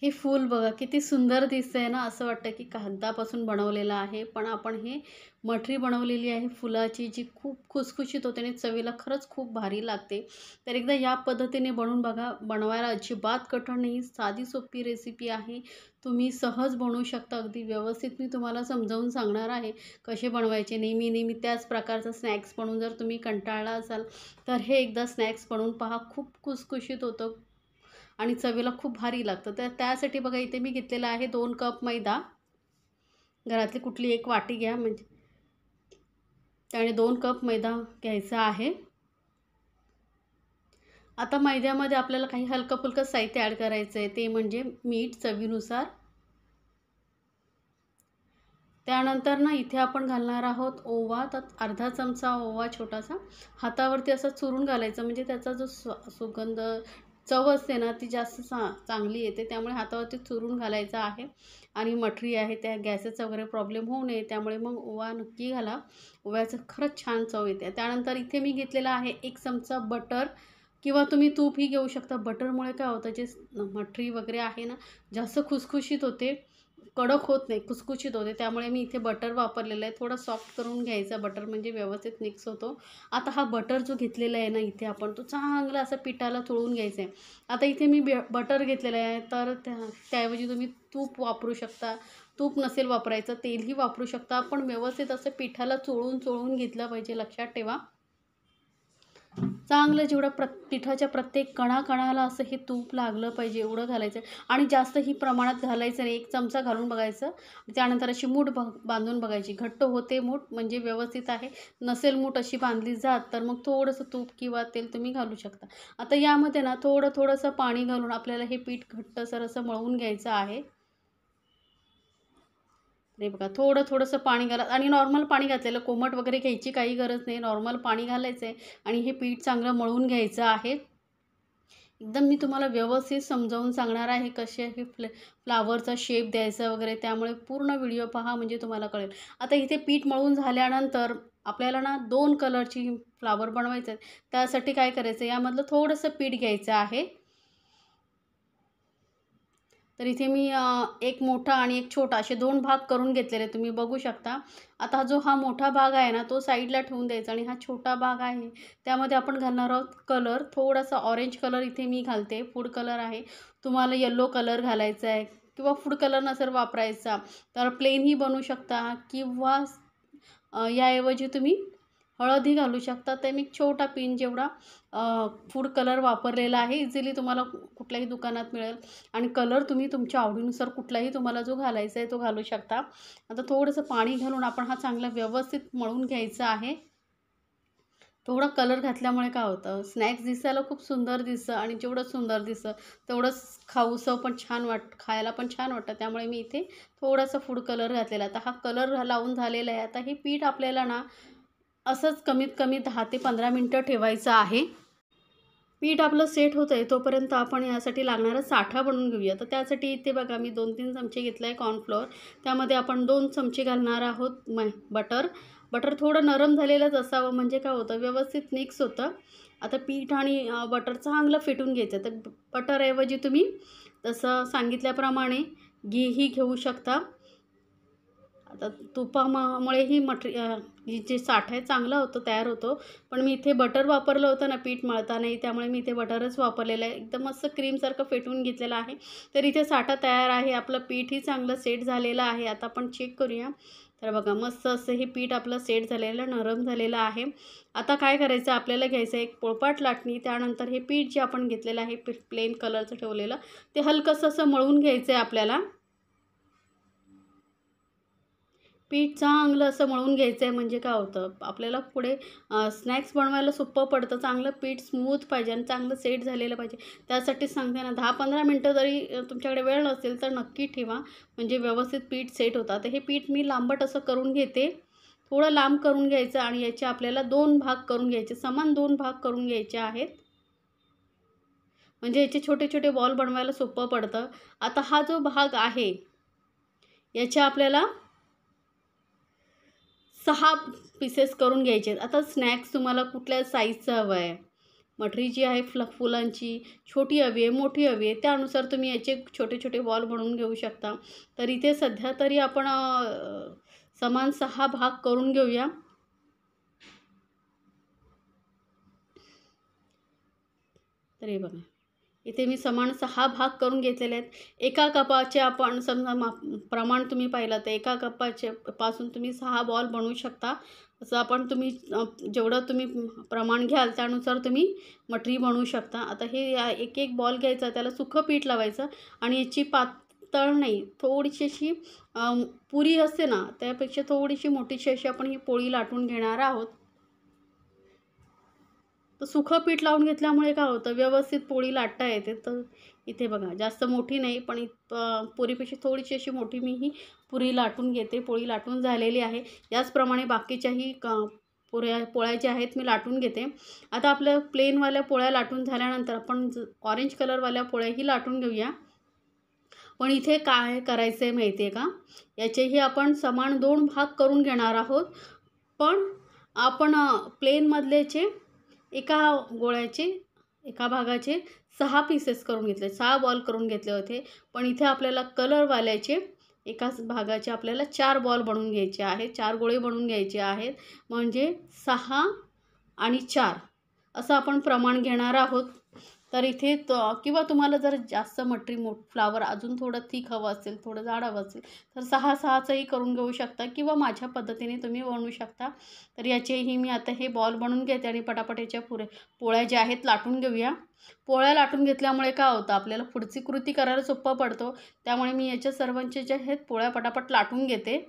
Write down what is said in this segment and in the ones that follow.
हे फूल बघा किती सुंदर दिसतंय ना, असं वाटतं की कागदापासून बनवलेलं आहे. पण आपण हे मठरी बनवलेली आहे फुलाची, जी खूप खुसखुशीत होते आणि चवीला खरंच खूप भारी लागते. तर एकदा या पद्धतीने बनवून बघा. बनवायला अजिबात कठीण नाही, साधी सोपी रेसिपी आहे. तुम्ही सहज बनवू शकता. अगदी व्यवस्थित मी तुम्हाला समजावून सांगणार आहे कसे बनवायचे. नेहमी नेहमी त्याच प्रकारचा स्नॅक्स बनवून जर तुम्ही कंटाळला असाल, तर हे एकदा स्नॅक्स बनवून पहा. खूप खुसखुशीत होतं आणि चवीला खूप भारी लागतं. तर त्यासाठी बघा इथे मी घेतलेला आहे 2 कप मैदा. घरातली कुठली एक वाटी घ्या म्हणजे त्याने 2 कप मैदा घ्यायचा आहे. आता मैद्यामध्ये आपल्याला काही हलकं-फुलकं साहित्य ॲड करायचं आहे. ते म्हणजे मीठ चवीनुसार. त्यानंतर ना इथे आपण घालणार आहोत ओवा. तर अर्धा चमचा ओवा छोटासा हातावरती असं चुरून घालायचं, म्हणजे त्याचा जो सुगंध चव असते ना ती जास्त चांगली येते. त्यामुळे हातावरती चुरून घालायचा आहे. आणि मठरी आहे त्या गॅसचा वगैरे प्रॉब्लेम होऊ नये, त्यामुळे मग ओवा नक्की घाला. ओव्याचं खरंच छान चव येते. त्यानंतर इथे मी घेतलेला आहे 1 चमचा बटर किंवा तुम्ही तूपही घेऊ शकता. बटरमुळे काय होतं, जे मठरी वगैरे आहे ना जास्त खुसखुशीत होते, कडक होत नाही, खुसखुशीत होते. त्यामुळे मी इथे बटर वापरलेलं आहे. थोडं सॉफ्ट करून घ्यायचं बटर, म्हणजे व्यवस्थित मिक्स होतो. आता हा बटर जो घेतलेला आहे ना इथे आपण, तो चांगला असा पिठाला चोळून घ्यायचा आहे. आता इथे मी बटर घेतलेलं आहे, तर त्याऐवजी तुम्ही तूप वापरू शकता. तूप नसेल वापरायचं, तेलही वापरू शकता. पण व्यवस्थित असं पिठाला चोळून घेतलं पाहिजे, लक्षात ठेवा. चांगलं जेवढं पिठाच्या प्रत्येक कणाकणाला असं हे तूप लागलं पाहिजे एवढं घालायचं. आणि जास्तही प्रमाणात घालायचं नाही. 1 चमचा घालून बघायचं. त्यानंतर अशी मूठ बांधून बघायची. घट्ट होते मूठ म्हणजे व्यवस्थित आहे. नसेल मूठ अशी बांधली जात, तर मग थोडंसं तूप किंवा तेल तुम्ही घालू शकता. आता यामध्ये ना थोडंसं पाणी घालून आपल्याला हे पीठ घट्टसर असं मळून घ्यायचं आहे. हे बघा थोडंसं पाणी घाला आणि नॉर्मल पाणी घातलेलं, कोमट वगैरे घ्यायची काही गरज नाही. नॉर्मल पाणी घालायचं आहे आणि हे पीठ चांगलं मळून घ्यायचं आहे. एकदम मी तुम्हाला व्यवस्थित समजावून सांगणार आहे कसे हे फ्लावरचा शेप द्यायचा वगैरे. त्यामुळे पूर्ण व्हिडिओ पहा म्हणजे तुम्हाला कळेल. आता इथे पीठ मळून झाल्यानंतर आपल्याला ना 2 कलरची फ्लावर बनवायचे आहेत. त्यासाठी काय करायचं, यामधलं थोडंसं पीठ घ्यायचं आहे. तर इथे मी एक मोठा आणि एक छोटा असे 2 भाग करून घेतलेले तुम्ही बघू शकता. आता जो हा मोठा भाग आहे ना तो साईडला ठेवून द्यायचा आणि हा छोटा भाग आहे त्यामध्ये आपण घालणार आहोत कलर. थोडासा ऑरेंज कलर इथे मी घालते, फूड कलर आहे. तुम्हाला येलो कलर घालायचा आहे किंवा फूड कलर नसेल वापरायचा तर प्लेनही बनवू शकता किंवा याऐवजी तुम्ही हळदही घालू शकता. तर मी छोटा पिन जेवढा फूड कलर वापरलेला आहे. इझिली तुम्हाला कुठल्याही दुकानात मिळेल आणि कलर तुम्ही तुमच्या आवडीनुसार कुठलाही तुम्हाला जो घालायचा आहे तो घालू शकता. आता थोडंसं पाणी घालून आपण हा चांगला व्यवस्थित मळून घ्यायचा आहे. थोडा कलर घातल्यामुळे काय होतं, स्नॅक्स दिसायला खूप सुंदर दिसतं आणि जेवढं सुंदर दिसतं तेवढंच खाऊसं पण छान खायला पण छान वाटतं. त्यामुळे मी इथे थोडासा फूड कलर घातलेला. आता हा कलर लावून झालेला आहे. आता हे पीठ आपल्याला ना असंच कमीत कमी 10 ते 15 मिनटं ठेवायचं आहे. पीठ आपलं सेट होतं आहे तोपर्यंत आपण यासाठी लागणारा साठा बनवून घेऊया. तर त्यासाठी इथे बघा मी 2-3 चमचे घेतला आहे कॉर्नफ्लोअर. त्यामध्ये आपण 2 चमचे घालणार आहोत बटर. बटर थोडं नरम झालेलंच असावं, म्हणजे काय होतं व्यवस्थित मिक्स होतं. आता पीठ आणि बटर चांगलं फेटून घ्यायचं. तर बटरऐवजी तुम्ही तसं सांगितल्याप्रमाणे घीही घेऊ शकता. आता तुपामुळेही जे साठा आहे चांगला होतो, तयार होतो. पण मी इथे बटर वापरलं होतं ना पीठ मळताना, त्यामुळे मी इथे बटरच वापरलेलं आहे. एकदम मस्त क्रीमसारखं फेटून घेतलेलं आहे. तर इथे साठा तयार आहे. आपलं पीठही चांगलं सेट झालेलं आहे. आता आपण चेक करूया. तर बघा मस्त असं हे पीठ आपलं सेट झालेलं, नरम झालेलं आहे. आता काय करायचं, आपल्याला घ्यायचं आहे एक पोळपाट लाटणी. त्यानंतर हे पीठ जे आपण घेतलेलं आहे प्लेन कलरचं ठेवलेलं, ते हलकंसं असं मळून घ्यायचं आहे आपल्याला. पीठ चांगलं असं मळून घ्यायचं आहे, म्हणजे काय होतं आपल्याला पुढे स्नॅक्स बनवायला सोपं पडतं. चांगलं पीठ स्मूथ पाहिजे आणि चांगलं सेट झालेलं पाहिजे. त्यासाठी सांगते ना 10-15 मिनटं जरी तुमच्याकडे वेळ नसेल तर नक्की ठेवा, म्हणजे व्यवस्थित पीठ सेट होतं. तर हे पीठ मी लांबट असं करून घेते. थोडं लांब करून घ्यायचं आणि याचे आपल्याला 2 भाग करून घ्यायचे, समान 2 भाग करून घ्यायचे आहेत. म्हणजे याचे छोटे छोटे बॉल बनवायला सोपं पडतं. आता हा जो भाग आहे याच्या आपल्याला 6 पीसेस करून घ्यायचे आहेत. आता स्नॅक्स तुम्हाला कुठल्या साईजचं हवं आहे, मटरी जी आहे फुलांची छोटी हवी आहे मोठी हवी आहे त्यानुसार तुम्ही याचे छोटे छोटे बॉल बनवून घेऊ शकता. तर इथे सध्या तरी आपण समान 6 भाग करून घेऊया. तर हे बघा इथे मी समान 6 भाग करून घेतलेले आहेत. एका कपाचे आपण समजा प्रमाण तुम्ही पाहिलं तर एका कपाचे पासून तुम्ही 6 बॉल बनवू शकता. असं आपण तुम्ही जेवढं तुम्ही प्रमाण घ्याल त्यानुसार तुम्ही मटरी बनवू शकता. आता हे एक एक बॉल घ्यायचा, त्याला सुकं पीठ लावायचं आणि याची पातळ नाही, थोडीशी अशी पुरी असते ना त्यापेक्षा थोडीशी मोठीशी अशी आपण ही पोळी लाटून घेणार आहोत. तर सुखं पीठ लावून घेतल्यामुळे काय होतं व्यवस्थित पोळी लाटता येते. तर इथे बघा जास्त मोठी नाही पण पुरीपेक्षा थोडीशी अशी मोठी मी ही पुरी लाटून घेते. पोळी लाटून झालेली आहे. याचप्रमाणे बाकीच्याही पोळ्या ज्या आहेत मी लाटून घेते. आता आपल्या प्लेनवाल्या पोळ्या लाटून झाल्यानंतर आपण ऑरेंज कलरवाल्या पोळ्याही लाटून घेऊया. पण इथे काय करायचं आहे माहिती आहे का, याचेही आपण समान 2 भाग करून घेणार आहोत. पण आपण प्लेनमधल्याचे एका गोळ्याचे एका भागाचे 6 पीसेस करून घेतले, 6 बॉल करून घेतले होते. पण इथे आपल्याला कलरवाल्याचे एकाच भागाचे आपल्याला 4 बॉल बनवून घ्यायचे आहेत, 4 गोळे बनवून घ्यायचे आहेत. म्हणजे 6 आणि 4 असं आपण प्रमाण घेणार आहोत. तर इथे किंवा तुम्हाला जर जास्त मटरी फ्लावर अजून थोडं थिक हवं असेल, थोडं जाड हवं असेल तर 6-6चंही करून घेऊ शकता किंवा माझ्या पद्धतीने तुम्ही बनवू शकता. तर याचेही मी आता हे बॉल बनवून घेते आणि पटापट याच्या पोळ्या ज्या आहेत लाटून घेऊया. पोळ्या लाटून घेतल्यामुळे काय होतं आपल्याला पुढची कृती करायला सोपं पडतो. त्यामुळे मी याच्या सर्वांचे जे आहेत पोळ्या पटापट लाटून घेते.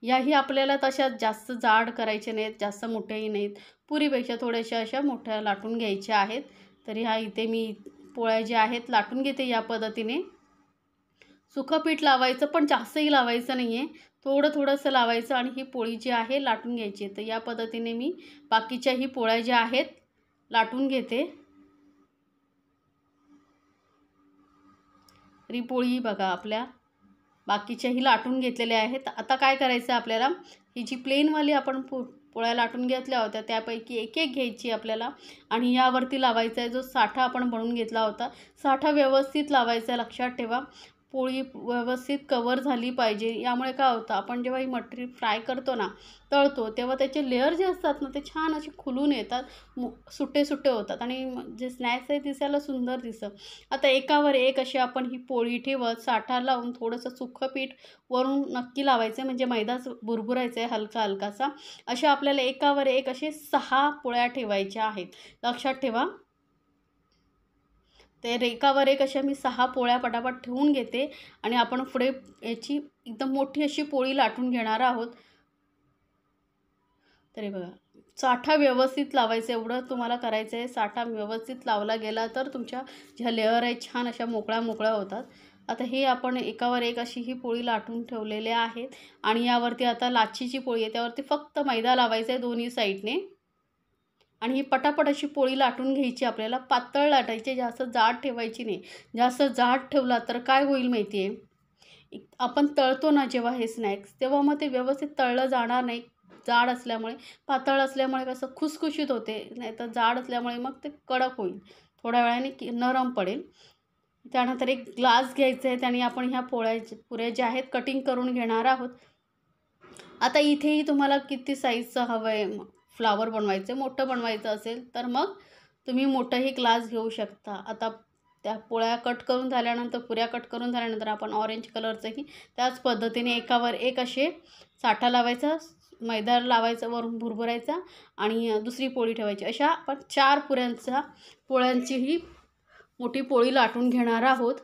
याही आपल्याला तशा जास्त जाड करायचे नाहीत, जास्त मोठ्याही नाहीत. पुरीपेक्षा थोड्याशा अशा मोठ्या लाटून घ्यायच्या आहेत. तर ह्या इथे मी पोळ्या ज्या आहेत लाटून घेते या पद्धतीने. सुकं पीठ लावायचं पण जास्तही लावायचं नाही आहे, थोडंसं लावायचं आणि ही पोळी जी आहे लाटून घ्यायची. तर या पद्धतीने मी बाकीच्याही पोळ्या ज्या आहेत लाटून घेते. तर ही पोळी बघा आपल्या बाकीच्याही लाटून घेतलेल्या आहेत. आता काय करायचं आपल्याला, ही जी प्लेनवाली आपण पोळ्या लाटून घेतल्या होत्या त्यापैकी एक एक घ्यायची आपल्याला आणि यावरती लावायचा आहे जो साठा आपण बनवून घेतला होता. साठा व्यवस्थित लावायचा आहे, लक्षात ठेवा. पोळी व्यवस्थित कवर झाली पाहिजे. यामुळे काय होतं आपण जेव्हा ही मटरी फ्राय करतो ना, तळतो तेव्हा त्याचे लेयर जे असतात ना ते छान असे खुलून येतात, सुट्टे सुट्टे होतात आणि जे स्नॅक्स आहे दिसायला सुंदर दिसतं. आता एकावर एक अशी आपण ही पोळी ठेवत साठा लावून थोडंसं सुकं पीठ वरून नक्की लावायचं आहे, म्हणजे मैदाच बुरबुरायचा आहे हलका हलकासा. अशा आपल्याला एकावर एक असे 6 पोळ्या ठेवायच्या आहेत, लक्षात ठेवा. तर एकावर एक अशा मी 6 पोळ्या पटापट ठेवून घेते आणि आपण पुढे याची एकदम मोठी अशी पोळी लाटून घेणार आहोत. तर हे बघा साठा व्यवस्थित लावायचं, एवढं तुम्हाला करायचं आहे. साठा व्यवस्थित लावला गेला तर तुमच्या ज्या लेअर आहेत छान अशा मोकळ्या होतात. आता हे आपण एकावर एक अशी ही पोळी लाटून ठेवलेल्या आहेत आणि यावरती आता लाच्छीची पोळी आहे त्यावरती फक्त मैदा लावायचा आहे दोन्ही साईडने आणि ही पटापट अशी पोळी लाटून घ्यायची. आपल्याला पातळ लाटायची, जास्त जाड ठेवायची नाही. जास्त जाड ठेवला तर काय होईल माहिती आहे, आपण तळतो ना जेव्हा हे स्नॅक्स तेव्हा मग ते व्यवस्थित तळलं जाणार नाही. जाड असल्यामुळे, पातळ असल्यामुळे कसं खुसखुशीत होते, नाही तर जाड असल्यामुळे मग ते कडक होईल, थोड्या वेळाने नरम पडेल. त्यानंतर एक ग्लास घ्यायचा आहे, त्याने आपण ह्या पुऱ्या ज्या आहेत कटिंग करून घेणार आहोत. आता इथेही तुम्हाला किती साईजचं हवं आहे, फ्लावर बनवायचं मोठं बनवायचं असेल तर मग तुम्ही मोठंही ग्लास घेऊ शकता. आता त्या पोळ्या कट करून झाल्यानंतर पुऱ्या कट करून झाल्यानंतर आपण ऑरेंज कलरचंही त्याच पद्धतीने एकावर एक असे साठा लावायचा, मैदा लावायचा, वरून भुरभुरायचा आणि दुसरी पोळी ठेवायची. अशा आपण 4 पोळ्यांची ही मोठी पोळी लाटून घेणार आहोत.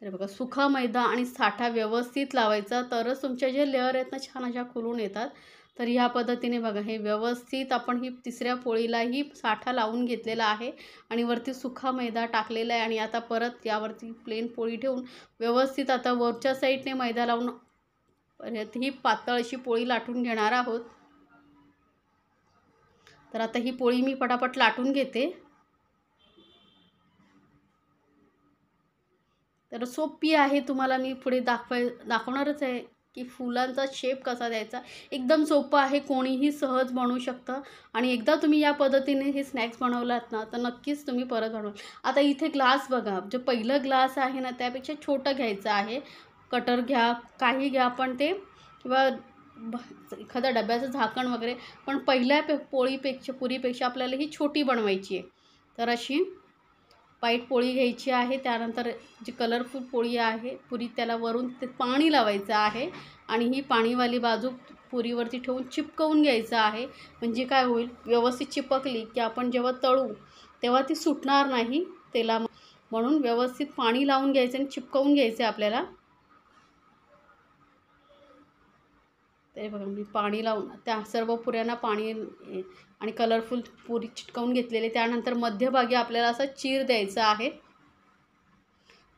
तर बघा सुका मैदा आणि साठा व्यवस्थित लावायचा तरच तुमच्या जे लेअर आहेत ना छान अशा खुलून येतात. तर ह्या पद्धतीने बघा हे व्यवस्थित आपण ही तिसऱ्या पोळीलाही साठा लावून घेतलेला आहे आणि वरती सुका मैदा टाकलेला आहे आणि आता परत यावरती प्लेन पोळी ठेवून व्यवस्थित आता वरच्या साईडने मैदा लावून ही पातळ अशी पोळी लाटून घेणार आहोत. तर आता ही पोळी मी पटापट लाटून घेते. तर सोपी आहे, तुम्हाला मी पुढे दाखवणारच आहे की फुलांचा शेप कसा द्यायचा. एकदम सोपं आहे, कोणीही सहज बनवू शकतं आणि एकदा तुम्ही या पद्धतीने हे स्नॅक्स बनवलात ना तर नक्कीच तुम्ही परत बनवाल. आता इथे ग्लास बघा, जे पहिलं ग्लास आहे ना त्यापेक्षा छोटं घ्यायचं आहे. कटर घ्या, काही घ्या, पण ते किंवा एखाद्या डब्याचं झाकण वगैरे, पण पहिल्या पुरीपेक्षा आपल्याला ही छोटी बनवायची आहे. तर अशी व्हाईट पोळी घ्यायची आहे. त्यानंतर जी कलरफुल पोळी आहे पुरी, त्याला वरून ते पाणी लावायचं आहे आणि ही पाणीवाली बाजू पुरीवरती ठेवून चिपकवून घ्यायचं आहे. म्हणजे काय होईल, व्यवस्थित चिपकली की आपण जेव्हा तळू तेव्हा ती सुटणार नाही तेला, म्हणून व्यवस्थित पाणी लावून घ्यायचं आणि चिपकवून घ्यायचं आपल्याला. ते बघा मी पाणी लावून त्या सर्व पुऱ्यांना पाणी आणि कलरफुल पुरी चिटकवून घेतलेले. त्यानंतर मध्यभागी आपल्याला असा चीर द्यायचा आहे.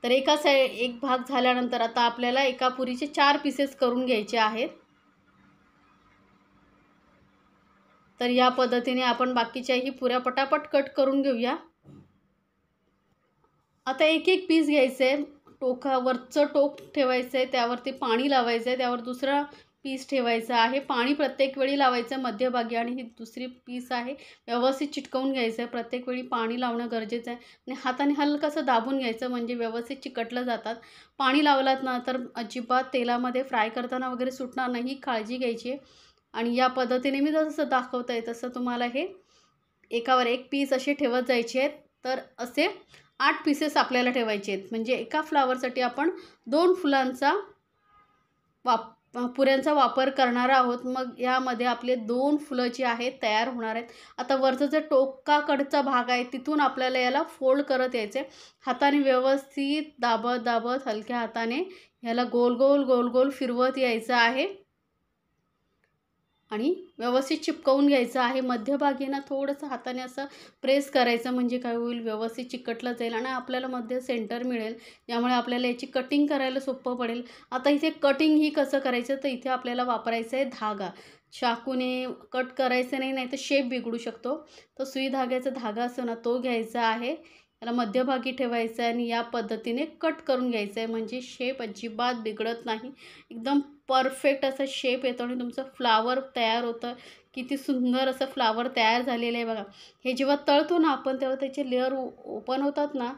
तर एक भाग झाल्यानंतर आता आपल्याला एका पुरीचे 4 पीसेस करून घ्यायचे आहेत. तर या पद्धतीने आपण बाकीच्याही पुऱ्या पटापट कट करून घेऊया. आता एक एक पीस घ्यायचं आहे. टोकावरचं टोक ठेवायचं आहे, त्यावरती पाणी लावायचं आहे, त्यावर दुसरा पीस ठेवायचा आहे. पाणी प्रत्येक वेळी लावायचं आहे मध्यभागी आणि ही दुसरी पीस आहे व्यवस्थित चिटकवून घ्यायचं आहे. प्रत्येक वेळी पाणी लावणं गरजेचं आहे आणि हाताने हलकंसं दाबून घ्यायचं म्हणजे व्यवस्थित चिकटलं जातात. पाणी लावलात ना तर अजिबात तेलामध्ये फ्राय करताना वगैरे सुटणार नाही, काळजी घ्यायची आहे. आणि या पद्धतीने मी जसं दाखवत आहे तसं तुम्हाला हे एकावर एक पीस असे ठेवत जायचे आहेत. तर असे 8 पीसेस आपल्याला ठेवायचे आहेत. म्हणजे एका फ्लावरसाठी आपण 2 फुलांचा पुऱ्यांचा वापर करणार आहोत. मग यामध्ये आपले 2 फुलं जी आहेत तयार होणार आहेत. आता वरचा जो टोकाकडचा भाग आहे तिथून आपल्याला याला फोल्ड करत यायचं आहे. हाताने व्यवस्थित दाबत दाबत हलक्या हाताने याला गोल गोल गोल गोल फिरवत यायचं आहे आणि व्यवस्थित चिपकवून घ्यायचं आहे. मध्यभागी ना थोडंसं हाताने असं प्रेस करायचं म्हणजे काय होईल, व्यवस्थित चिकटलं जाईल आणि आपल्याला मध्ये सेंटर मिळेल. यामुळे आपल्याला याची कटिंग करायला सोपं पडेल. आता इथे कटिंग ही कसं करायचं, तर इथे आपल्याला वापरायचं आहे धागा. चाकूने कट करायचं नाही, नाही तर शेप बिघडू शकतो. तर सुई धाग्याचा धागा असतो ना तो घ्यायचा आहे, त्याला मध्यभागी ठेवायचं आहे आणि या पद्धतीने कट करून घ्यायचं आहे. म्हणजे शेप अजिबात बिघडत नाही, एकदम परफेक्ट असा शेप येतो आणि तुमचं फ्लावर तयार होतं. किती सुंदर असं फ्लावर तयार झालेलं आहे बघा. हे जेव्हा तळतो ना आपण तेव्हा त्याचे लेअर ओपन होतात ना,